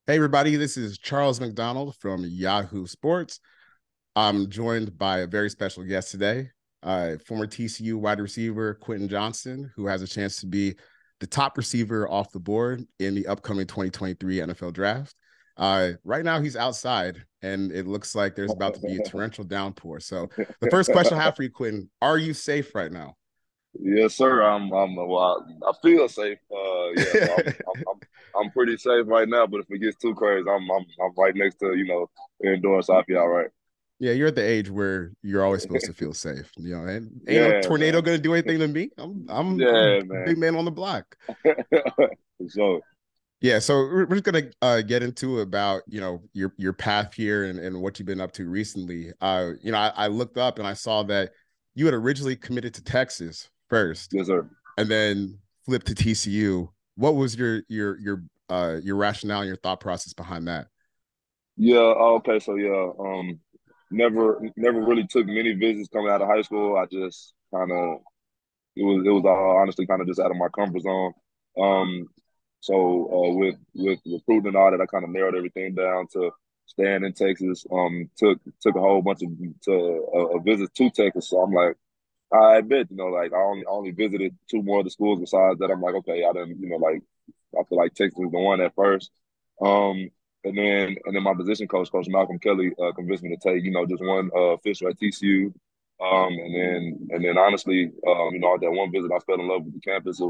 Hey, everybody, this is Charles McDonald from Yahoo Sports. I'm joined by a very special guest today, former TCU wide receiver Quentin Johnston, who has a chance to be the top receiver off the board in the upcoming 2023 NFL draft. Right now, he's outside, and it looks like there's about to be a torrential downpour. So, the first question I have for you, Quentin, are you safe right now? Yes, sir. Well, I feel safe. Yeah, so I'm pretty safe right now. But if it gets too crazy, I'm right next to indoor, so I'll be all right. Yeah, you're at the age where you're always supposed to feel safe. And ain't no Yeah, tornado man. gonna do anything to me. I'm Yeah, a man. big man on the block. So Yeah, so we're just gonna get into about your path here and what you've been up to recently. I looked up and I saw that you had originally committed to Texas first, yes, sir. and then flipped to TCU. What was your rationale and your thought process behind that? Yeah. Okay. So yeah. Never really took many visits coming out of high school. I just kind of it was all honestly kind of just out of my comfort zone. Um, with recruiting and all that, I kind of narrowed everything down to staying in Texas. Took a whole bunch of visits to Texas. So I'm like, I bet like I only visited two more of the schools besides that. I'm like, okay, I didn't like I feel like Texas was the one at first. Um, and then my position coach, Coach Malcolm Kelly, convinced me to take just one official at TCU. And then honestly, that one visit, I fell in love with the campus.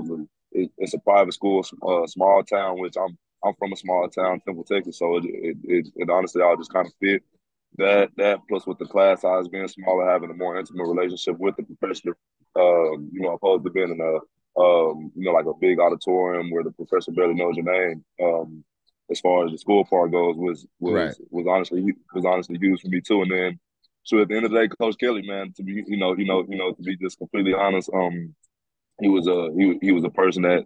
It's a private school, small town, which I'm from a small town, Temple, Texas. So it honestly all just kind of fit. That plus with the class size being smaller, having a more intimate relationship with the professor, opposed to being in like a big auditorium where the professor barely knows your name. As far as the school part goes, Right. was honestly huge for me too. And then, so at the end of the day, Coach Kelly, man, to be to be just completely honest, he was a person that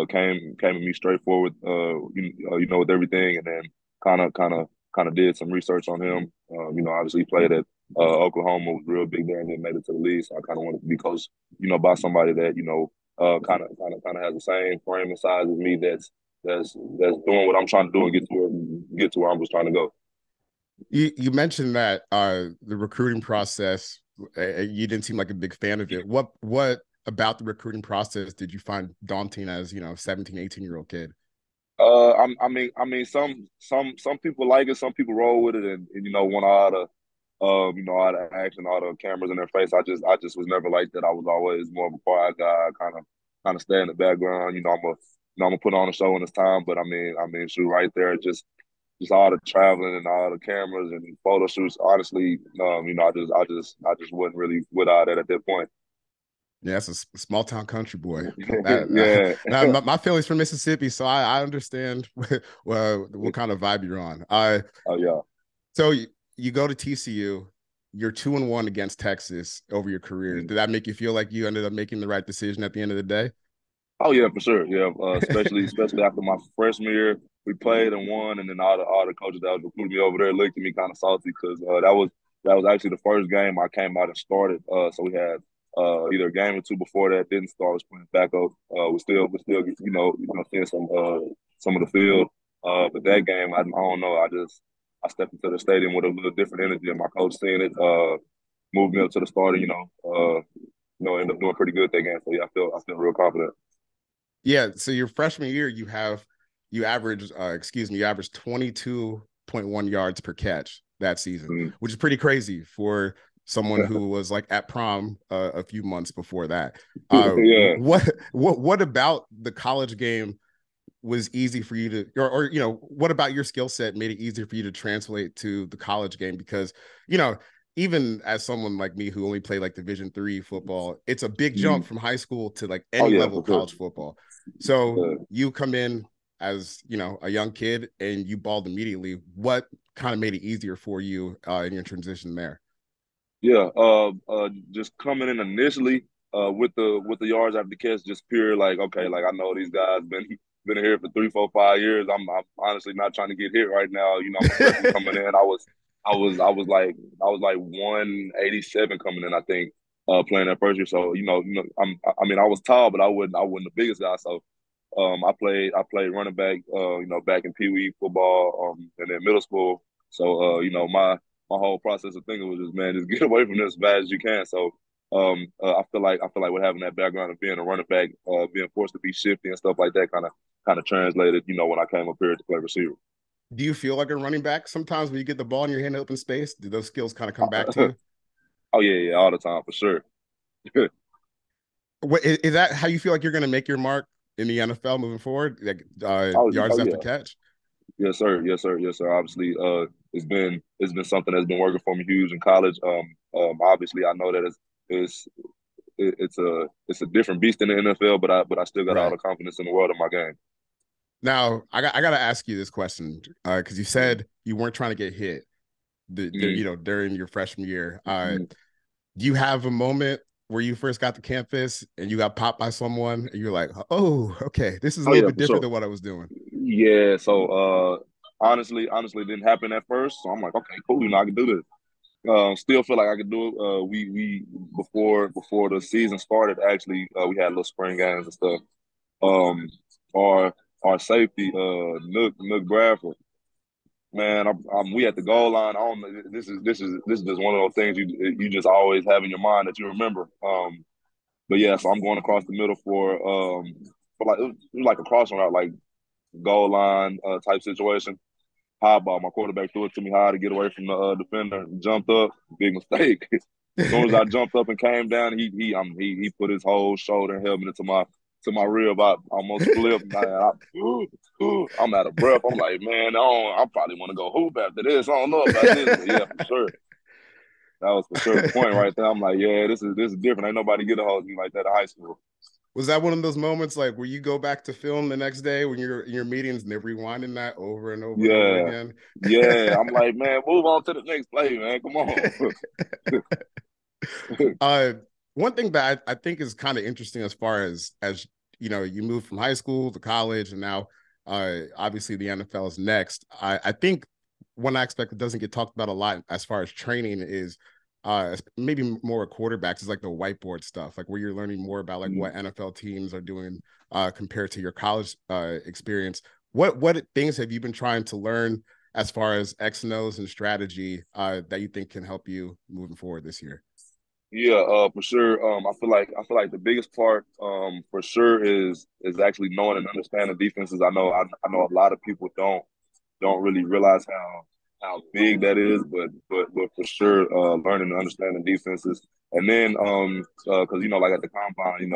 came to me straightforward, with everything, and then kind of did some research on him. Obviously he played at Oklahoma, was real big there, and then made it to the league. So I kind of wanted to be coached, by somebody that kind of has the same frame and size as me. That's doing what I'm trying to do and get to where I'm just trying to go. You mentioned that the recruiting process, you didn't seem like a big fan of it. What about the recruiting process did you find daunting as 17, 18-year-old kid? Some people like it, some people roll with it, and want all all the action, all the cameras in their face. I just was never like that. I was always more of a quiet guy, kind of stay in the background. I'm gonna put on a show when it's time, but shoot, right there, just all the traveling and all the cameras and photo shoots. Honestly, I just wasn't really with all that at that point. Yeah, it's a small town country boy. That Yeah. now my family's from Mississippi, so I understand what kind of vibe you're on. Oh yeah. So you go to TCU, you're 2-1 against Texas over your career. Did that make you feel like you ended up making the right decision at the end of the day? Oh yeah, for sure. Yeah, especially after my freshman year, we played and won, and then all the coaches that was recruiting me over there looked at me kind of salty because that was actually the first game I came out and started. So we had either a game or two before that didn't start. Was playing backup. We still seeing some of the field. But that game, I don't know. I stepped into the stadium with a little different energy, and my coach seeing it moved me up to the starter. Ended up doing pretty good that game. So yeah, I feel real confident. Yeah. So your freshman year, you averaged 22.1 yards per catch that season, Mm. which is pretty crazy for someone who was like at prom a few months before that. Yeah. What about the college game was easy for you to, or what about your skill set made it easier for you to translate to the college game? Because you know, even as someone like me who only played like Division III football, it's a big jump Mm. from high school to like Oh any yeah, level for of sure. college football. So Yeah. you come in as a young kid and you balled immediately. What kind of made it easier for you in your transition there? Yeah. Just coming in initially, with the yards after the catch, just pure like, okay, like I know these guys been here for 3, 4, 5 years. I'm honestly not trying to get hit right now. I'm a freshman coming in. I was like 187 coming in, I think, playing that first year. So I was tall, but I wasn't the biggest guy. So I played running back, back in Pee Wee football, and then middle school. So, my whole process of thinking was just, man, just get away from this as fast as you can. So, I feel like with having that background of being a running back, being forced to be shifty and stuff like that, kind of translated, when I came up here to play receiver. Do you feel like a running back sometimes when you get the ball in your hand in open space? Do those skills kind of come back to you? Oh yeah, all the time for sure. What is that? How you feel like you're going to make your mark in the NFL moving forward? Like yards Oh after yeah. catch. Yes, sir. Yes, sir. Yes, sir. Obviously, it's been something that's been working for me huge in college. Obviously, I know that it's a different beast in the NFL, but I still got all Right. the confidence in the world in my game. Now, I got to ask you this question because you Mm-hmm. said you weren't trying to get hit, during your freshman year. Mm-hmm. Do you have a moment where you first got to campus and you got popped by someone and you're like, oh, okay, this is a Oh little yeah, bit for different sure. than what I was doing? Yeah. So honestly, it didn't happen at first. So I'm like, okay, cool. I can do this. Still feel like I could do it. We before the season started, actually, we had little spring games and stuff. Um, our our safety, Nook Bradford. Man, we at the goal line. I don't know. This is just one of those things you just always have in your mind that you remember. But yeah, so I'm going across the middle for like it was like a crossing route, like goal line type situation. High ball. My quarterback threw it to me high to get away from the defender. Jumped up. Big mistake. As soon as I jumped up and came down, he put his whole shoulder and helmet into my rib. I almost flipped. I'm out of breath. I'm like, man, I probably want to go hoop after this. I don't know about this, but yeah, for sure. That was for sure the point right there. I'm like, yeah, this is different. Ain't nobody get a hold of me like that in high school. Was that one of those moments like where you go back to film the next day when you're in your meetings and they're rewinding that over and over and over Yeah, again? yeah. I'm like, man, move on to the next play, man. Come on. uh, One thing that I think is kind of interesting as far as you move from high school to college and now obviously the NFL is next. I think one aspect that doesn't get talked about a lot as far as training is maybe more quarterbacks is like the whiteboard stuff, like where you're learning more about like what NFL teams are doing compared to your college experience. What things have you been trying to learn as far as X and O's and strategy that you think can help you moving forward this year? Yeah, for sure. I feel like the biggest part, for sure, is actually knowing and understanding defenses. I know a lot of people don't really realize how big that is, but for sure, learning and understanding defenses, and then because like at the combine,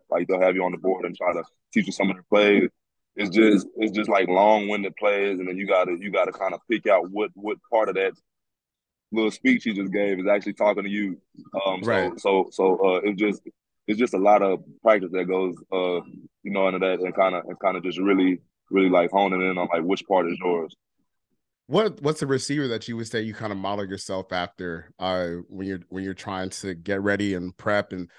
like they'll have you on the board and try to teach you some of the plays. It's just like long-winded plays, and then you gotta kind of pick out what part of that little speech he just gave is actually talking to you. Right. It's just a lot of practice that goes into that, and kind of just really like honing in on like which part is yours. What's a receiver that you would say you kind of model yourself after when you're trying to get ready and prep and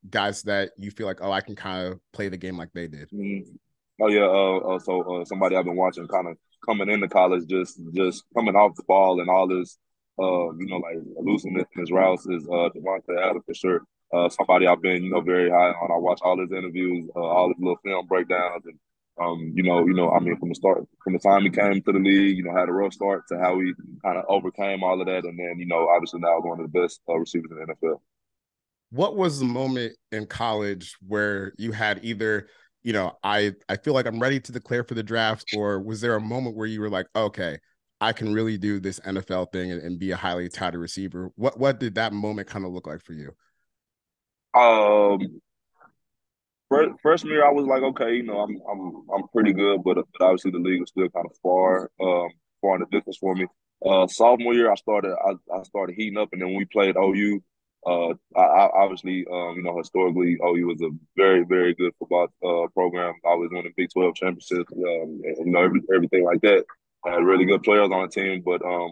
guys that you feel like, oh, I can kind of play the game like they did? Mm-hmm. Oh yeah, so somebody I've been watching kind of coming into college, just coming off the ball and all this, like loosening his routes is Devontae Adams for sure. Somebody I've been very high on. I watch all his interviews, all his little film breakdowns, and I mean from the start, from the time he came to the league, had a rough start to how he kind of overcame all of that, and then obviously now one of the best receivers in the NFL. What was the moment in college where you had either, I feel like I'm ready to declare for the draft, or was there a moment where you were like, okay, I can really do this NFL thing and be a highly touted receiver? What did that moment kind of look like for you? Um, Freshman year, I was like, okay, I'm pretty good, but obviously the league was still kind of far in the distance for me. Sophomore year, I started heating up, and then when we played OU. Obviously, historically, OU was a very, very good football program. Always winning Big 12 championships, and, everything like that. Had really good players on the team, but I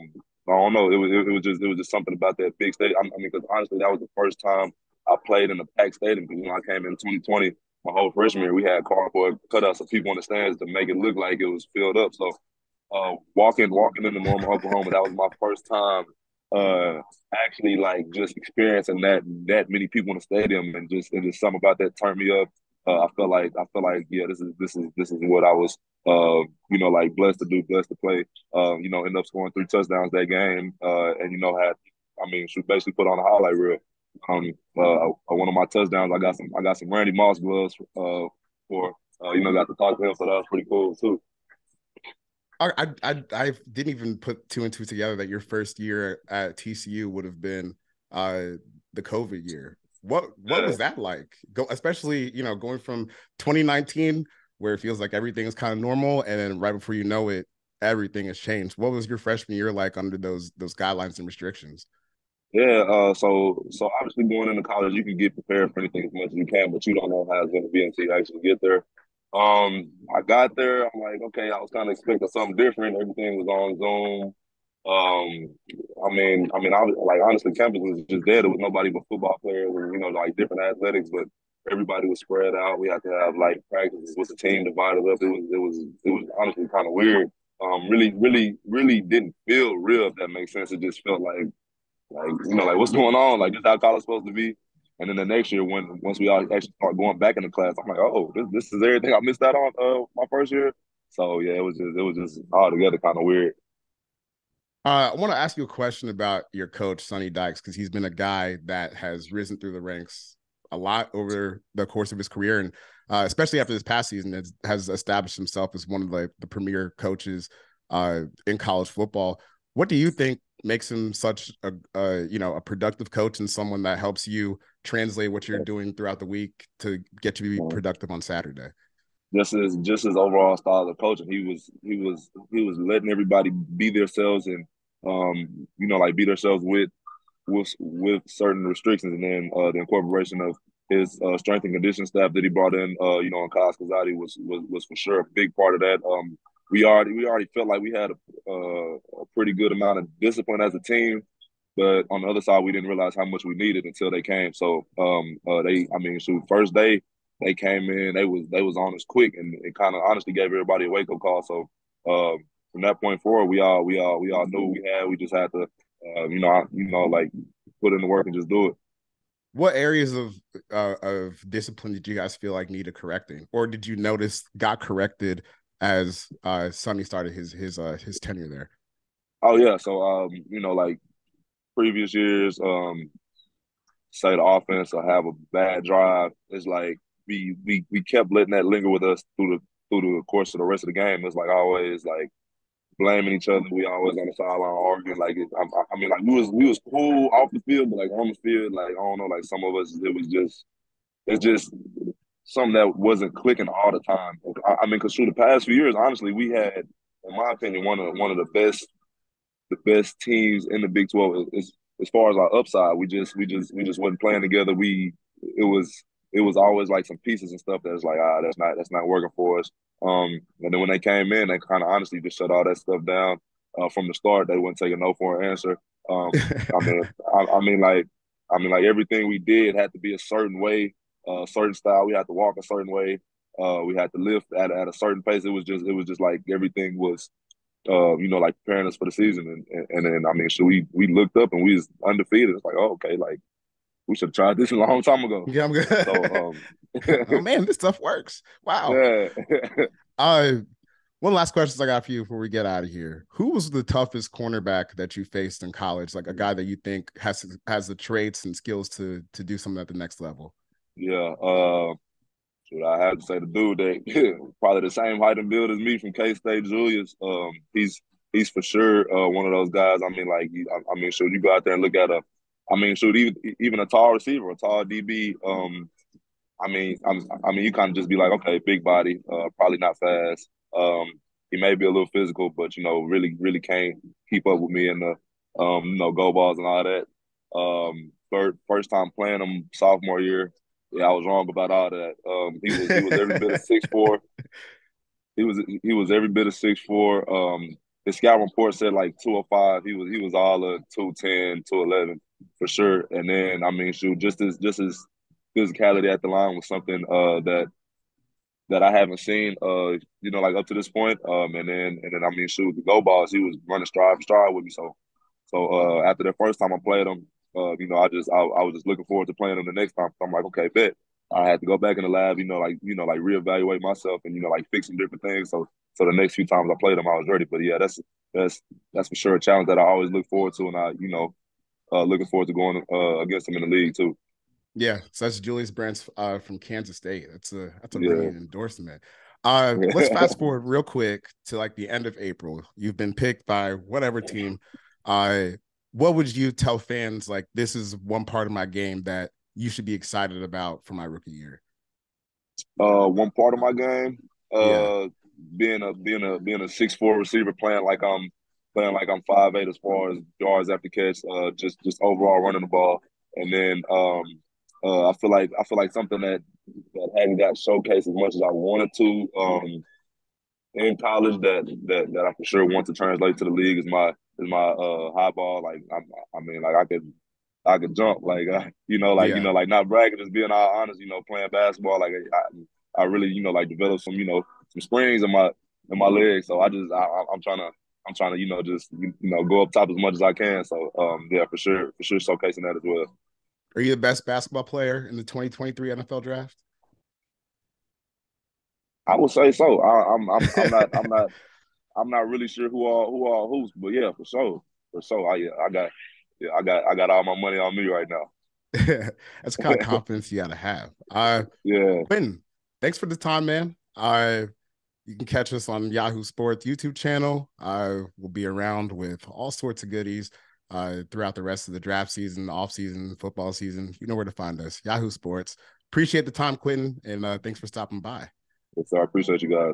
don't know. It was just something about that big stadium. I mean, because honestly, that was the first time I played in a packed stadium. Because when I came in 2020, my whole freshman year, we had cardboard cutouts of people in the stands to make it look like it was filled up. So walking into Norman, Oklahoma, that was my first time uh actually like just experiencing that many people in the stadium, and just something about that turned me up. I feel like yeah, this is what I was like blessed to do, blessed to play. End up scoring 3 touchdowns that game, and had should basically put on a highlight reel. One of my touchdowns, I got some Randy Moss gloves for got to talk to him, so that was pretty cool too. I didn't even put two and two together that your first year at TCU would have been the COVID year. What was that like? Especially going from 2019 where it feels like everything is kind of normal, and then right before you know it, everything has changed. What was your freshman year like under those guidelines and restrictions? Yeah, so obviously going into college, you can get prepared for anything as much as you can, but you don't know how it's going to be until you actually get there. I got there. I'm like, okay, I was kind of expecting something different. Everything was on Zoom. I was like, honestly, campus was just dead. There was nobody but football players and like different athletics, but everybody was spread out. We had to have like practices with the team divided up. It was honestly kind of weird. Really, really, really didn't feel real, if that makes sense. It just felt like what's going on? Like, this is how college supposed to be. And then the next year, once we all actually start going back into class, I'm like, oh, this is everything I missed out on my first year. So yeah, it was just all together kind of weird. I want to ask you a question about your coach, Sonny Dykes, because he's been a guy that has risen through the ranks a lot over the course of his career. And especially after this past season, has established himself as one of the premier coaches in college football. What do you think makes him such a productive coach and someone that helps you translate what you're doing throughout the week to get you to be productive on Saturday? Just his overall style of coaching. He was letting everybody be themselves and like be themselves with certain restrictions, and then the incorporation of his strength and conditioning staff that he brought in Kaz Kazadi was for sure a big part of that. We already felt like we had a pretty good amount of discipline as a team, but on the other side, we didn't realize how much we needed until they came. So first day they came in, they was on us quick, and it kind of honestly gave everybody a wake up call. So from that point forward, we all knew what we had. We just had to like put in the work and just do it. What areas of discipline did you guys feel like needed correcting, or did you notice got corrected as Sonny started his tenure there? Oh yeah, so like previous years, say the offense will have a bad drive. It's like we kept letting that linger with us through the course of the rest of the game. It's like always like blaming each other. We always on the sideline arguing. Like like we was cool off the field, but like on the field, like I don't know, like some of us, it's just something that wasn't clicking all the time. Because through the past few years, honestly, we had, in my opinion, one of the best teams in the Big 12 is as far as our upside. We just wasn't playing together. It was always like some pieces and stuff that's like, that's not working for us. And then when they came in, they kind of honestly just shut all that stuff down from the start. They wouldn't take a no for an answer. I mean, like everything we did had to be a certain way, a certain style. We had to walk a certain way. We had to lift at a certain pace. It was just like everything was like preparing us for the season. And then so we looked up and we was undefeated. It's like, oh, okay, like we should have tried this a long time ago. Yeah, I'm good. So Oh man, this stuff works. Wow. yeah. Uh one last question I got for you before we get out of here. Who was the toughest cornerback that you faced in college? Like a guy that you think has the traits and skills to do something at the next level? Yeah. I have to say the dude that probably the same height and build as me from K State, Julius. He's for sure one of those guys. Shoot, you go out there and look at shoot, even a tall receiver, a tall DB. You kind of just be like, okay, big body, probably not fast. He may be a little physical, but really, really can't keep up with me in the go balls and all that. First time playing him sophomore year. Yeah, I was wrong about all that. He was every bit of 6'4". He was every bit of 6'4". His scout report said like 205. He was all of 210, 211 for sure. And then shoot, just as physicality at the line was something that I haven't seen like up to this point. And then shoot, the go balls, he was running stride for stride with me. So after the first time I played him, I was just looking forward to playing him the next time. I'm like, okay, bet. I had to go back in the lab, like reevaluate myself and like fix some different things. So the next few times I played them, I was ready. But yeah, that's for sure a challenge that I always look forward to, and I looking forward to going against them in the league too. Yeah, so that's Julius Brents from Kansas State. That's a Yeah. ringing endorsement. Let's fast forward real quick to like the end of April. You've been picked by whatever team. Uh, what would you tell fans like this is one part of my game that you should be excited about for my rookie year? One part of my game, Yeah, being a 6'4" receiver, playing like I'm 5'8" as far as yards after catch, just overall running the ball, and then I feel like something that hadn't got showcased as much as I wanted to in college that I for sure want to translate to the league is my high ball. Like I mean, like I could jump, like yeah, like not bragging, just being all honest. Playing basketball, like I really like develop some springs in my legs. So I'm trying to just go up top as much as I can. So yeah, for sure showcasing that as well. are you the best basketball player in the 2023 NFL draft? I would say so. I'm not really sure who all who's, but yeah, for sure, for sure. I got all my money on me right now. That's the kind of confidence you got to have. Yeah, Quentin, thanks for the time, man. You can catch us on Yahoo Sports YouTube channel. I will be around with all sorts of goodies throughout the rest of the draft season, off season, football season. You know where to find us. Yahoo Sports. Appreciate the time, Quentin, and thanks for stopping by. so I appreciate you guys.